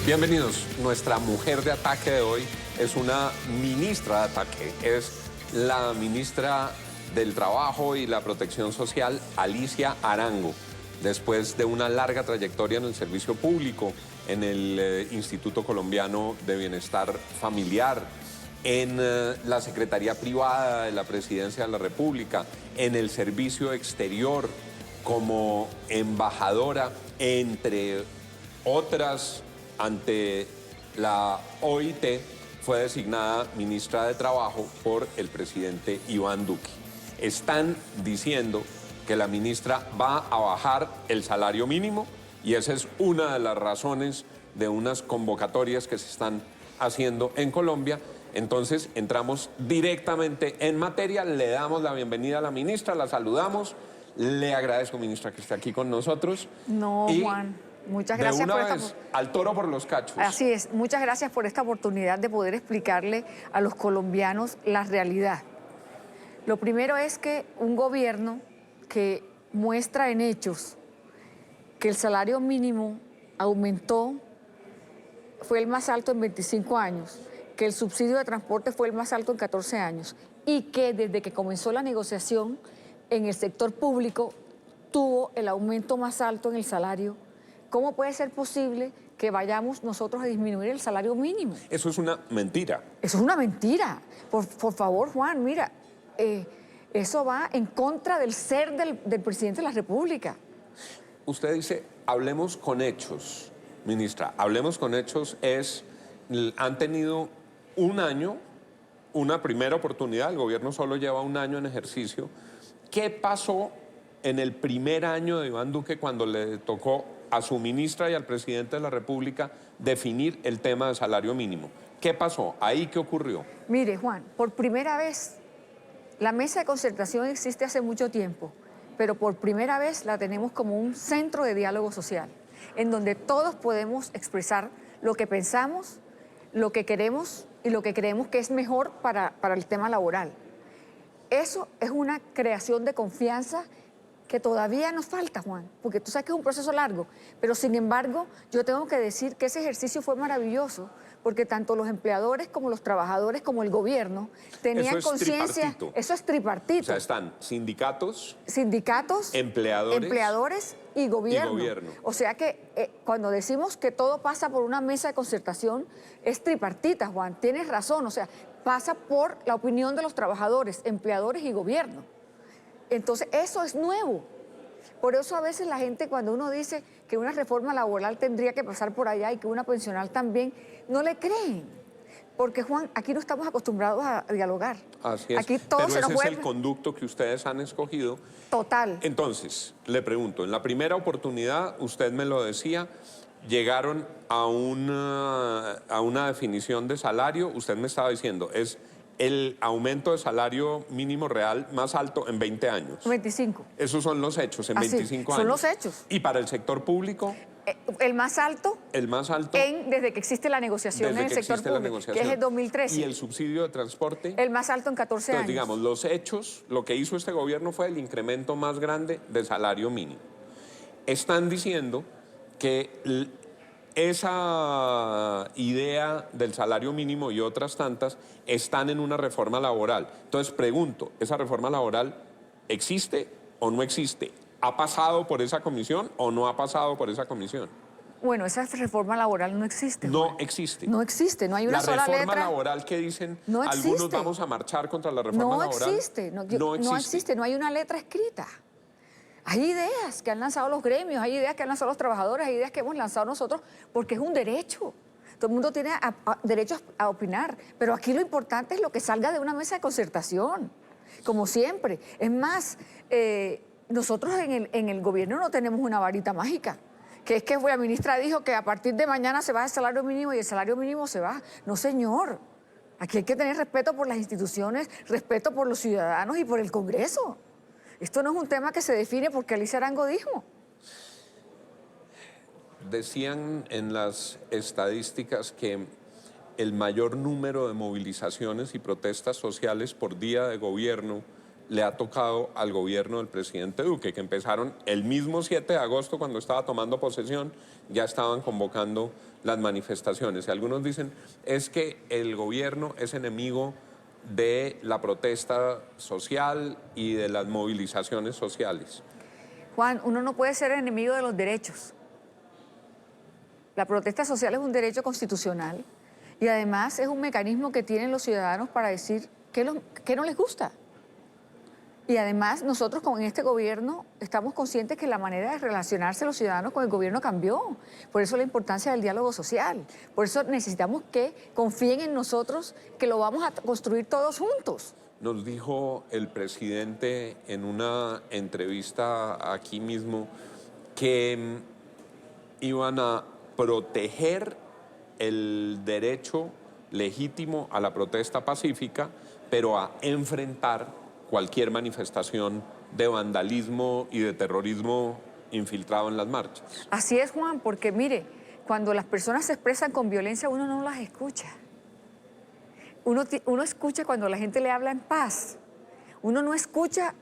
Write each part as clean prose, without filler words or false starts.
Bienvenidos. Nuestra mujer de ataque de hoy es una ministra de ataque. Es la ministra del Trabajo y la Protección Social, Alicia Arango. Después de una larga trayectoria en el servicio público, en el Instituto Colombiano de Bienestar Familiar, en la Secretaría Privada de la Presidencia de la República, en el Servicio Exterior, como embajadora, entre otras, ante la OIT, fue designada ministra de Trabajo por el presidente Iván Duque. Están diciendo que la ministra va a bajar el salario mínimo y esa es una de las razones de unas convocatorias que se están haciendo en Colombia. Entonces entramos directamente en materia, le damos la bienvenida a la ministra, la saludamos, le agradezco, ministra, que esté aquí con nosotros. No, Juan. Muchas gracias por esta... al toro por los cachos. Así es, muchas gracias por esta oportunidad de poder explicarle a los colombianos la realidad. Lo primero es que un gobierno que muestra en hechos que el salario mínimo aumentó, fue el más alto en 25 años, que el subsidio de transporte fue el más alto en 14 años y que desde que comenzó la negociación en el sector público tuvo el aumento más alto en el salario. ¿Cómo puede ser posible que vayamos nosotros a disminuir el salario mínimo? Eso es una mentira. Eso es una mentira. Por favor, Juan, mira, eso va en contra del ser del presidente de la República. Usted dice, hablemos con hechos, ministra. Hablemos con hechos han tenido un año, una primera oportunidad, el gobierno solo lleva un año en ejercicio. ¿Qué pasó en el primer año de Iván Duque cuando le tocó a su ministra y al presidente de la República definir el tema de salario mínimo? ¿Qué pasó? ¿Ahí qué ocurrió? Mire, Juan, por primera vez, la mesa de concertación existe hace mucho tiempo, pero por primera vez la tenemos como un centro de diálogo social, en donde todos podemos expresar lo que pensamos, lo que queremos y lo que creemos que es mejor para el tema laboral. Eso es una creación de confianza que todavía nos falta, Juan, porque tú sabes que es un proceso largo, pero sin embargo yo tengo que decir que ese ejercicio fue maravilloso, porque tanto los empleadores como los trabajadores como el gobierno tenían conciencia. Eso es tripartito. O sea, están sindicatos, empleadores y gobierno. O sea que cuando decimos que todo pasa por una mesa de concertación, es tripartita, Juan, tienes razón, o sea, pasa por la opinión de los trabajadores, empleadores y gobierno. Entonces, eso es nuevo. Por eso a veces la gente, cuando uno dice que una reforma laboral tendría que pasar por allá y que una pensional también, no le creen. Porque, Juan, aquí no estamos acostumbrados a dialogar. Así es. Aquí todo pero se nos ese es vuelve... el conducto que ustedes han escogido. Total. Entonces, le pregunto, en la primera oportunidad, usted me lo decía, llegaron a una definición de salario. Usted me estaba diciendo, es el aumento de salario mínimo real más alto en 20 años. 25. Esos son los hechos, en 25 años. Son los hechos. ¿Y para el sector público? El más alto. El más alto. Desde que existe la negociación en el sector público, que es el 2013. ¿Y el subsidio de transporte? El más alto en 14 años. Entonces, digamos, los hechos, lo que hizo este gobierno fue el incremento más grande del salario mínimo. Están diciendo que esa idea del salario mínimo y otras tantas están en una reforma laboral. Entonces pregunto, ¿esa reforma laboral existe o no existe? ¿Ha pasado por esa comisión o no ha pasado por esa comisión? Bueno, esa reforma laboral no existe. No Juan. existe. No existe, no hay una sola letra. La reforma laboral que dicen no algunos vamos a marchar contra la reforma laboral. No existe, no hay una letra escrita. Hay ideas que han lanzado los gremios, hay ideas que han lanzado los trabajadores, hay ideas que hemos lanzado nosotros, porque es un derecho. Todo el mundo tiene derecho a opinar, pero aquí lo importante es lo que salga de una mesa de concertación, como siempre. Es más, nosotros en el gobierno no tenemos una varita mágica, que es que la ministra dijo que a partir de mañana se va el salario mínimo y el salario mínimo se va. No, señor. Aquí hay que tener respeto por las instituciones, respeto por los ciudadanos y por el Congreso. Esto no es un tema que se define porque Alicia Arango dijo. Decían en las estadísticas que el mayor número de movilizaciones y protestas sociales por día de gobierno le ha tocado al gobierno del presidente Duque, que empezaron el mismo 7 de agosto, cuando estaba tomando posesión, ya estaban convocando las manifestaciones. Y algunos dicen, es que el gobierno es enemigo de la protesta social y de las movilizaciones sociales. Juan, uno no puede ser enemigo de los derechos. La protesta social es un derecho constitucional y además es un mecanismo que tienen los ciudadanos para decir qué no les gusta. Y además nosotros con este gobierno estamos conscientes que la manera de relacionarse los ciudadanos con el gobierno cambió. Por eso la importancia del diálogo social. Por eso necesitamos que confíen en nosotros, que lo vamos a construir todos juntos. Nos dijo el presidente en una entrevista aquí mismo que iban a proteger el derecho legítimo a la protesta pacífica, pero a enfrentar cualquier manifestación de vandalismo y de terrorismo infiltrado en las marchas. Así es, Juan, porque mire, cuando las personas se expresan con violencia, uno no las escucha. Uno escucha cuando la gente le habla en paz. Uno no escucha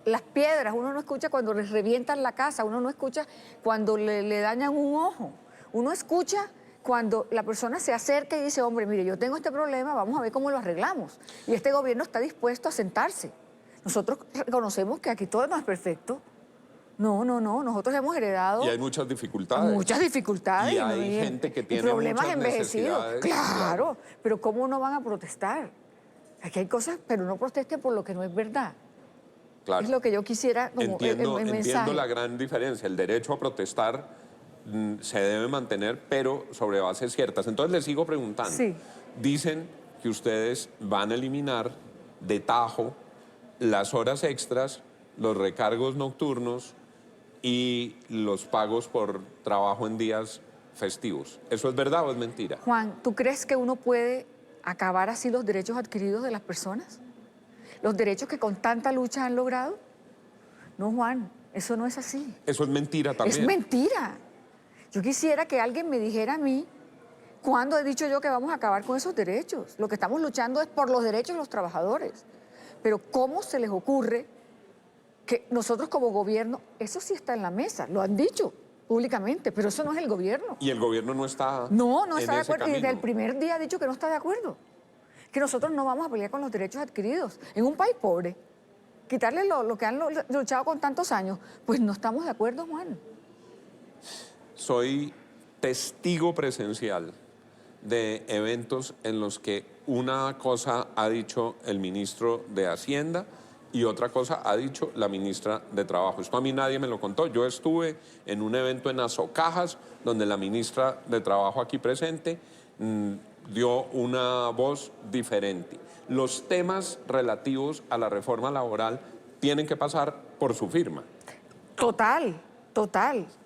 las piedras, uno no escucha cuando les revientan la casa, uno no escucha cuando le dañan un ojo. Uno escucha cuando la persona se acerca y dice, hombre, mire, yo tengo este problema, vamos a ver cómo lo arreglamos. Y este gobierno está dispuesto a sentarse. Nosotros reconocemos que aquí todo no es perfecto. No, nosotros hemos heredado... Y hay muchas dificultades. Muchas dificultades. Y hay gente que tiene problemas muchas envejecidos. necesidades. Claro, pero ¿cómo no van a protestar? Aquí hay cosas, pero no protesten por lo que no es verdad. Claro. Es lo que yo quisiera como entiendo mensaje. la gran diferencia. El derecho a protestar se debe mantener, pero sobre bases ciertas. Entonces les sigo preguntando. Sí. Dicen que ustedes van a eliminar de tajo las horas extras, los recargos nocturnos y los pagos por trabajo en días festivos. ¿Eso es verdad o es mentira? Juan, ¿tú crees que uno puede acabar así los derechos adquiridos de las personas? ¿Los derechos que con tanta lucha han logrado? No, Juan, eso no es así. Eso es mentira también. Es mentira. Yo quisiera que alguien me dijera a mí cuándo he dicho yo que vamos a acabar con esos derechos. Lo que estamos luchando es por los derechos de los trabajadores. Pero ¿cómo se les ocurre que nosotros como gobierno, eso sí está en la mesa, lo han dicho públicamente, pero eso no es el gobierno? Y el gobierno no está No en está de ese acuerdo. Y desde el camino. primer día ha dicho que no está de acuerdo. Que nosotros no vamos a pelear con los derechos adquiridos en un país pobre. Quitarle lo que han luchado con tantos años, pues no estamos de acuerdo, Juan. Soy testigo presencial de eventos en los que una cosa ha dicho el ministro de Hacienda y otra cosa ha dicho la ministra de Trabajo. Esto a mí nadie me lo contó. Yo estuve en un evento en Azocajas donde la ministra de Trabajo aquí presente dio una voz diferente. Los temas relativos a la reforma laboral tienen que pasar por su firma. Total.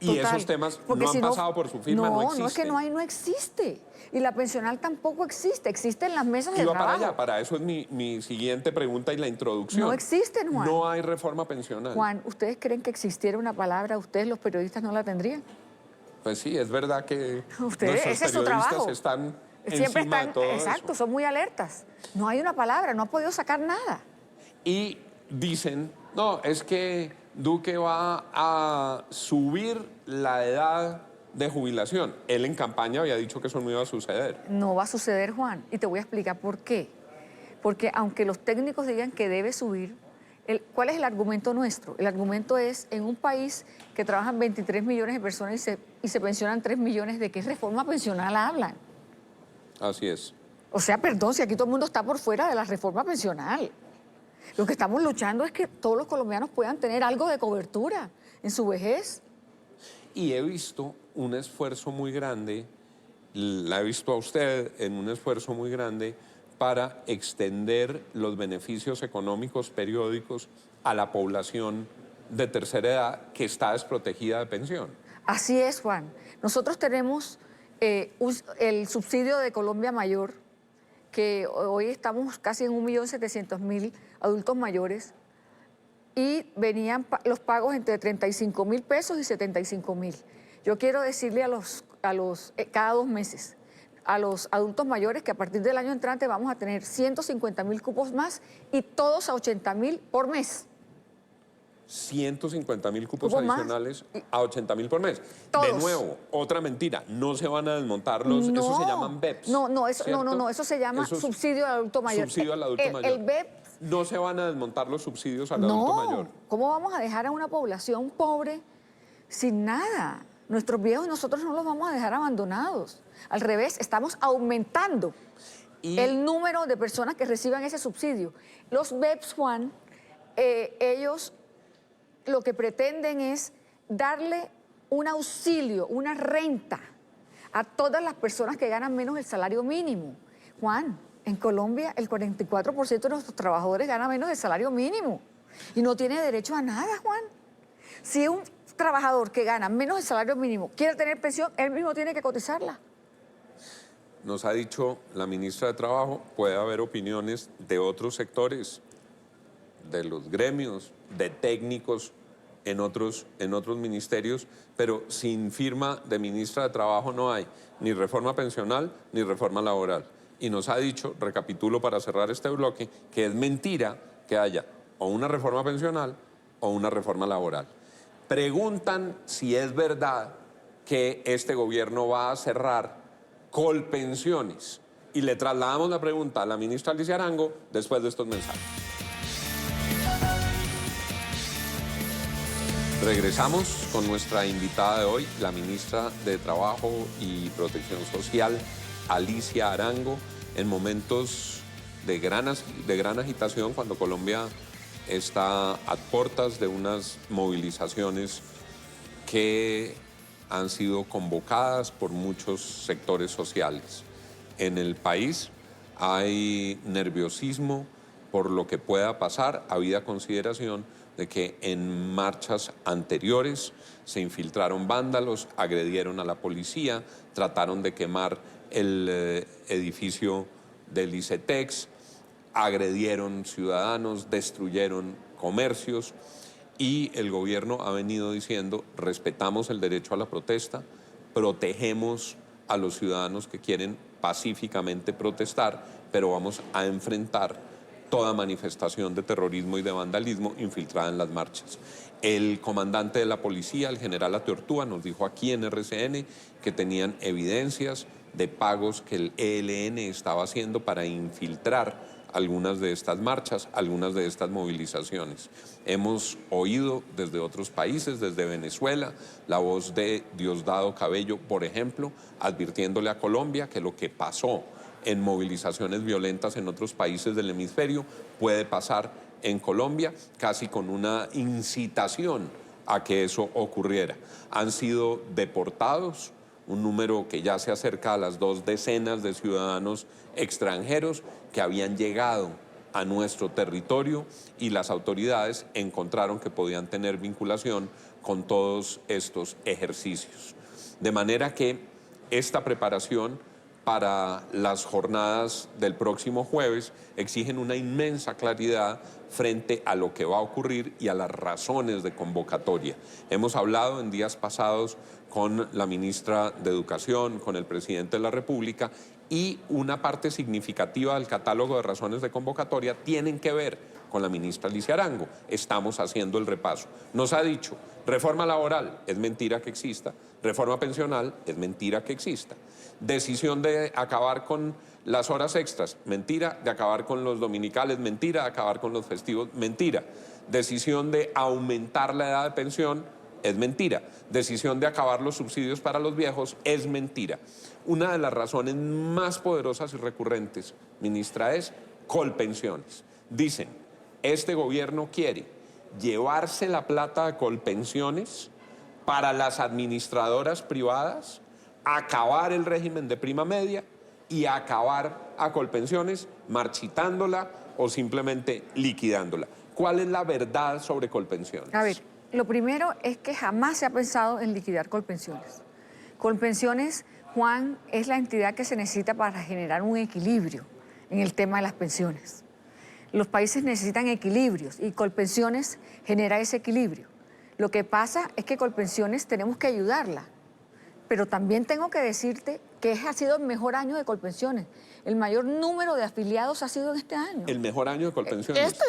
Y esos temas porque no han pasado por su firma, no existen. No, es que no existe. Y la pensional tampoco existe. Existen las mesas de Iba trabajo. para allá, para eso es mi siguiente pregunta y la introducción. No existen, Juan. No hay reforma pensional. Juan, ¿ustedes creen que existiera una palabra? ¿Ustedes, los periodistas, no la tendrían? Pues sí, es verdad que ustedes, nuestros ese es su periodistas trabajo. están Siempre encima están, de todo exacto, eso. son muy alertas. No hay una palabra, no ha podido sacar nada. Y dicen, no, es que Duque va a subir la edad de jubilación. Él en campaña había dicho que eso no iba a suceder. No va a suceder, Juan, y te voy a explicar por qué. Porque aunque los técnicos digan que debe subir, ¿cuál es el argumento nuestro? El argumento es, en un país que trabajan 23 millones de personas y se pensionan 3 millones, ¿de qué reforma pensional hablan? Así es. O sea, perdón, si aquí todo el mundo está por fuera de la reforma pensional. Lo que estamos luchando es que todos los colombianos puedan tener algo de cobertura en su vejez. Y he visto un esfuerzo muy grande, la he visto a usted en un esfuerzo muy grande para extender los beneficios económicos periódicos a la población de tercera edad que está desprotegida de pensión. Así es, Juan. Nosotros tenemos el subsidio de Colombia Mayor, que hoy estamos casi en 1.700.000 adultos mayores, y venían los pagos entre 35.000 pesos y 75.000. Yo quiero decirle cada 2 meses, a los adultos mayores, que a partir del año entrante vamos a tener 150.000 cupos más y todos a 80.000 por mes. 150.000 cupos ¿Cupos adicionales a 80.000 por mes. Todos. De nuevo, otra mentira, no se van a desmontar los, No, eso se llaman BEPS. Eso se llama subsidio al adulto mayor. Subsidio al adulto mayor. El BEP. No se van a desmontar los subsidios al adulto mayor. ¿Cómo vamos a dejar a una población pobre sin nada? Nuestros viejos y nosotros no los vamos a dejar abandonados. Al revés, estamos aumentando el número de personas que reciban ese subsidio. Los BEPS, Juan, ellos lo que pretenden es darle un auxilio, una renta a todas las personas que ganan menos del salario mínimo. Juan, en Colombia el 44% de nuestros trabajadores gana menos del salario mínimo y no tiene derecho a nada, Juan. Si un trabajador que gana menos del salario mínimo quiere tener pensión, él mismo tiene que cotizarla. Nos ha dicho la ministra de Trabajo, puede haber opiniones de otros sectores, de los gremios, de técnicos en otros ministerios, pero sin firma de ministra de Trabajo no hay ni reforma pensional ni reforma laboral. Y nos ha dicho, recapitulo para cerrar este bloque, que es mentira que haya o una reforma pensional o una reforma laboral. Preguntan si es verdad que este gobierno va a cerrar Colpensiones. Y le trasladamos la pregunta a la ministra Alicia Arango después de estos mensajes. Regresamos con nuestra invitada de hoy, la ministra de Trabajo y Protección Social, Alicia Arango, en momentos de gran agitación, cuando Colombia está a puertas de unas movilizaciones que han sido convocadas por muchos sectores sociales. En el país hay nerviosismo por lo que pueda pasar, habida consideración de que en marchas anteriores se infiltraron vándalos, agredieron a la policía, trataron de quemar el edificio del ICETEX, agredieron ciudadanos, destruyeron comercios y el gobierno ha venido diciendo respetamos el derecho a la protesta, protegemos a los ciudadanos que quieren pacíficamente protestar, pero vamos a enfrentar toda manifestación de terrorismo y de vandalismo infiltrada en las marchas. El comandante de la policía, el general Ateortúa, nos dijo aquí en RCN que tenían evidencias de pagos que el ELN estaba haciendo para infiltrar algunas de estas marchas, algunas de estas movilizaciones. Hemos oído desde otros países, desde Venezuela, la voz de Diosdado Cabello, por ejemplo, advirtiéndole a Colombia que lo que pasó en movilizaciones violentas en otros países del hemisferio puede pasar en Colombia, casi con una incitación a que eso ocurriera. Han sido deportados un número que ya se acerca a las 2 decenas de ciudadanos extranjeros que habían llegado a nuestro territorio y las autoridades encontraron que podían tener vinculación con todos estos ejercicios. De manera que esta preparación para las jornadas del próximo jueves exigen una inmensa claridad frente a lo que va a ocurrir y a las razones de convocatoria. Hemos hablado en días pasados con la ministra de Educación, con el presidente de la República, y una parte significativa del catálogo de razones de convocatoria tienen que ver con la ministra Alicia Arango. Estamos haciendo el repaso. Nos ha dicho, reforma laboral, es mentira que exista. Reforma pensional, es mentira que exista. Decisión de acabar con las horas extras, mentira. De acabar con los dominicales, mentira. De acabar con los festivos, mentira. Decisión de aumentar la edad de pensión, es mentira. Decisión de acabar los subsidios para los viejos, es mentira. Una de las razones más poderosas y recurrentes, ministra, es Colpensiones. Dicen, este gobierno quiere llevarse la plata de Colpensiones para las administradoras privadas, acabar el régimen de prima media y acabar a Colpensiones marchitándola o simplemente liquidándola. ¿Cuál es la verdad sobre Colpensiones? A ver, lo primero es que jamás se ha pensado en liquidar Colpensiones. Colpensiones, Juan, es la entidad que se necesita para generar un equilibrio en el tema de las pensiones. Los países necesitan equilibrios y Colpensiones genera ese equilibrio. Lo que pasa es que Colpensiones tenemos que ayudarla pero también tengo que decirte que ha sido el mejor año de Colpensiones. El mayor número de afiliados ha sido en este año. El mejor año de Colpensiones.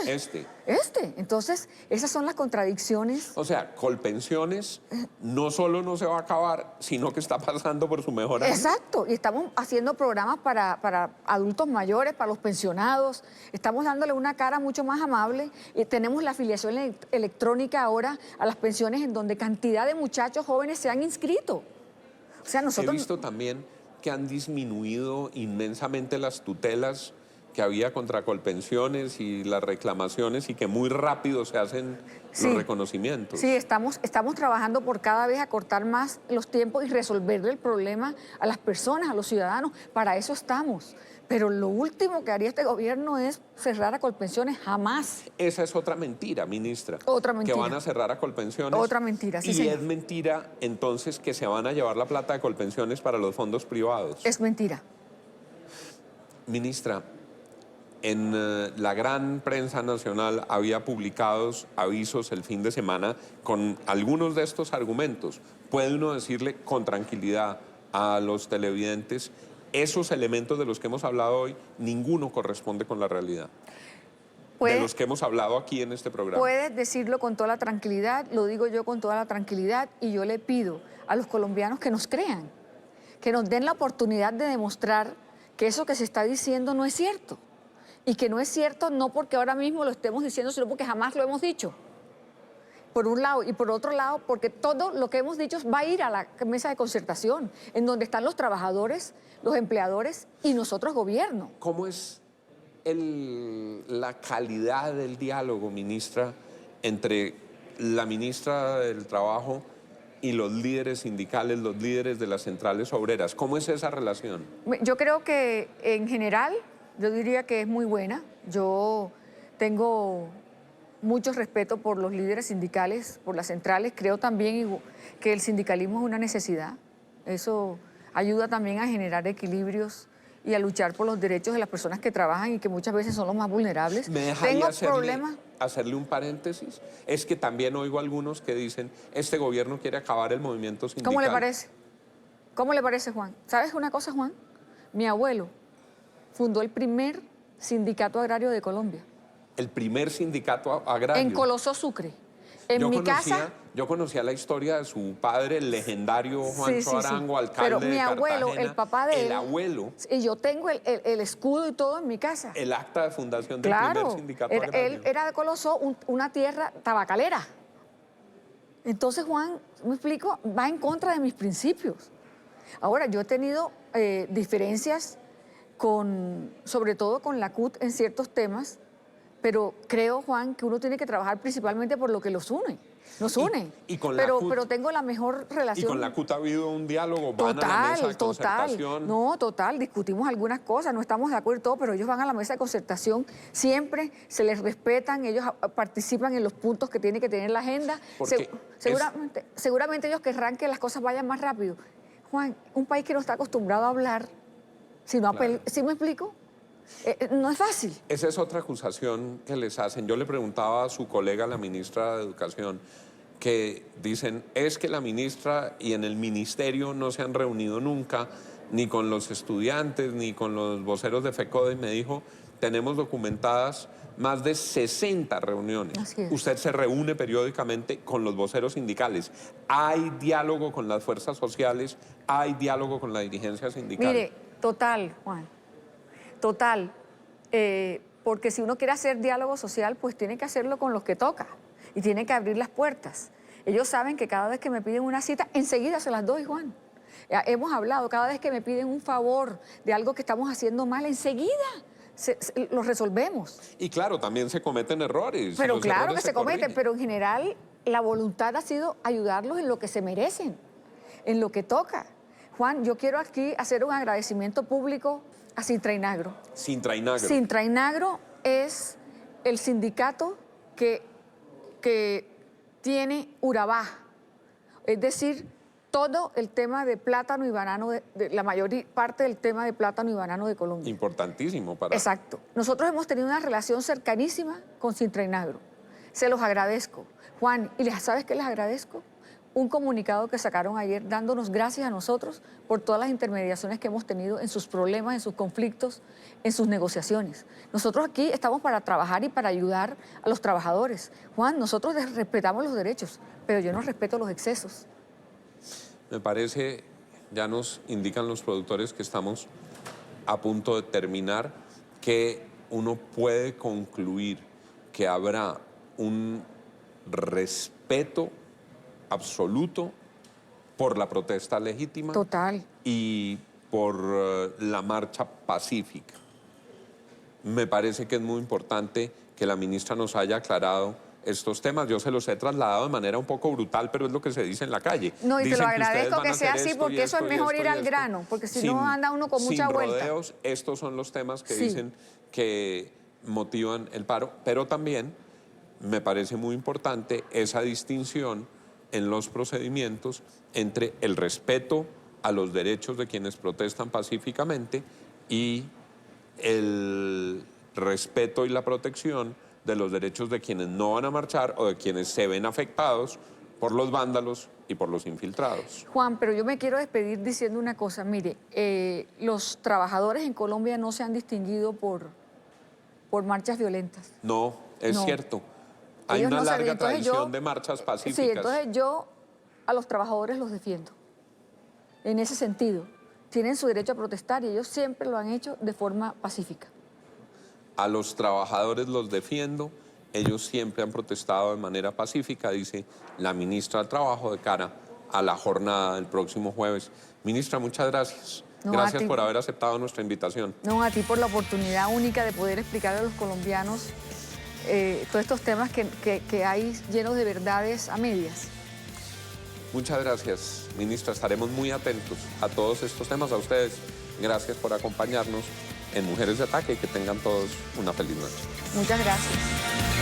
Entonces, esas son las contradicciones. O sea, Colpensiones no solo no se va a acabar, sino que está pasando por su mejor año. Exacto, y estamos haciendo programas para adultos mayores, para los pensionados. Estamos dándole una cara mucho más amable. Y tenemos la afiliación electrónica ahora a las pensiones, en donde cantidad de muchachos jóvenes se han inscrito. O sea, nosotros... He visto también que han disminuido inmensamente las tutelas que había contra Colpensiones y las reclamaciones, y que muy rápido se hacen los reconocimientos. Sí, estamos trabajando por cada vez acortar más los tiempos y resolverle el problema a las personas, a los ciudadanos. Para eso estamos. Pero lo último que haría este gobierno es cerrar a Colpensiones, jamás. Esa es otra mentira, ministra. Otra mentira. Que van a cerrar a Colpensiones. Otra mentira, sí, y señor. es mentira, entonces, que se van a llevar la plata de Colpensiones para los fondos privados. Es mentira. Ministra, en la gran prensa nacional había publicados avisos el fin de semana con algunos de estos argumentos. Puede uno decirle con tranquilidad a los televidentes: esos elementos de los que hemos hablado hoy, ninguno corresponde con la realidad. De los que hemos hablado aquí en este programa. Puedes decirlo con toda la tranquilidad, lo digo yo con toda la tranquilidad, y yo le pido a los colombianos que nos crean, que nos den la oportunidad de demostrar que eso que se está diciendo no es cierto. Y que no es cierto no porque ahora mismo lo estemos diciendo, sino porque jamás lo hemos dicho. Por un lado, y por otro lado, porque todo lo que hemos dicho va a ir a la mesa de concertación, en donde están los trabajadores, los empleadores y nosotros, gobierno. ¿Cómo es la calidad del diálogo, ministra, entre la ministra del Trabajo y los líderes sindicales, los líderes de las centrales obreras? ¿Cómo es esa relación? Yo creo que en general, yo diría que es muy buena. Yo tengo mucho respeto por los líderes sindicales, por las centrales. Creo también que el sindicalismo es una necesidad. Eso ayuda también a generar equilibrios y a luchar por los derechos de las personas que trabajan y que muchas veces son los más vulnerables. ¿Me dejaría hacerle un paréntesis? Es que también oigo algunos que dicen: este gobierno quiere acabar el movimiento sindical. ¿Cómo le parece? ¿Cómo le parece, Juan? ¿Sabes una cosa, Juan? Mi abuelo fundó el primer sindicato agrario de Colombia. El primer sindicato agrario. En Colosó, Sucre. Yo conocía la historia de su padre, el legendario Juancho Arango, alcalde de Cartagena. Pero mi abuelo, el papá de él... El abuelo. Y yo tengo el escudo y todo en mi casa. El acta de fundación del primer sindicato agrario. Él era de Colosó, una tierra tabacalera. Entonces, Juan, ¿me explico? Va en contra de mis principios. Ahora, yo he tenido diferencias sobre todo con la CUT en ciertos temas, pero creo, Juan, que uno tiene que trabajar principalmente por lo que los une. Nos une. Pero tengo la mejor relación. ¿Y con la CUT ha habido un diálogo? ¿Van a la mesa de concertación? No, total, discutimos algunas cosas, no estamos de acuerdo y todo, pero ellos van a la mesa de concertación, siempre se les respetan, ellos participan en los puntos que tiene que tener la agenda. Seguramente ellos querrán que las cosas vayan más rápido. Juan, un país que no está acostumbrado a hablar, ¿sí me explico? No es fácil. Esa es otra acusación que les hacen. Yo le preguntaba a su colega, la ministra de Educación, que dicen: es que la ministra y en el ministerio no se han reunido nunca, ni con los estudiantes, ni con los voceros de FECODE. Y me dijo: tenemos documentadas más de 60 reuniones. Así es. Usted se reúne periódicamente con los voceros sindicales. ¿Hay diálogo con las fuerzas sociales? ¿Hay diálogo con la dirigencia sindical? Mire, total, Juan. Total, porque si uno quiere hacer diálogo social, pues tiene que hacerlo con los que toca y tiene que abrir las puertas. Ellos saben que cada vez que me piden una cita, enseguida se las doy, Juan. Hemos hablado, cada vez que me piden un favor de algo que estamos haciendo mal, enseguida lo resolvemos. Y claro, también se cometen errores. Pero claro que se cometen, pero en general la voluntad ha sido ayudarlos en lo que se merecen, en lo que toca. Juan, yo quiero aquí hacer un agradecimiento público a Sintra y Nagro. Sintra y Nagro. Sintra y Nagro es el sindicato que tiene Urabá, es decir, todo el tema de plátano y banano, la mayor parte del tema de plátano y banano de Colombia. Importantísimo para... Exacto. Nosotros hemos tenido una relación cercanísima con Sintra y Nagro. Se los agradezco. Juan, ¿y sabes qué les agradezco? un comunicado que sacaron ayer dándonos gracias a nosotros por todas las intermediaciones que hemos tenido en sus problemas, en sus conflictos, en sus negociaciones. Nosotros aquí estamos para trabajar y para ayudar a los trabajadores. Juan, nosotros respetamos los derechos, pero yo no respeto los excesos. Me parece, ya nos indican los productores que estamos a punto de terminar, que uno puede concluir que habrá un respeto absoluto por la protesta legítima. Total. Y por la marcha pacífica. Me parece que es muy importante que la ministra nos haya aclarado estos temas. Yo se los he trasladado de manera un poco brutal, pero es lo que se dice en la calle. No, y Dicen te lo que agradezco que sea así, porque eso es mejor ir al grano, porque si no anda uno con mucha vuelta. Sin rodeos, estos son los temas que Sí. dicen que motivan el paro, pero también me parece muy importante esa distinción en los procedimientos entre el respeto a los derechos de quienes protestan pacíficamente y el respeto y la protección de los derechos de quienes no van a marchar o de quienes se ven afectados por los vándalos y por los infiltrados. Juan, pero yo me quiero despedir diciendo una cosa. Mire, los trabajadores en Colombia no se han distinguido por marchas violentas. No, es cierto. Hay Ellos una no se- larga entonces tradición yo- de marchas pacíficas. Sí, entonces yo a los trabajadores los defiendo. En ese sentido, tienen su derecho a protestar y ellos siempre lo han hecho de forma pacífica. A los trabajadores los defiendo. Ellos siempre han protestado de manera pacífica, dice la ministra del Trabajo de cara a la jornada del próximo jueves. Ministra, muchas gracias. No, Gracias a ti. por haber aceptado nuestra invitación. No, a ti por la oportunidad única de poder explicarle a los colombianos todos estos temas que hay llenos de verdades a medias. Muchas gracias, ministra. Estaremos muy atentos a todos estos temas. A ustedes, gracias por acompañarnos en Mujeres de Ataque y que tengan todos una feliz noche. Muchas gracias.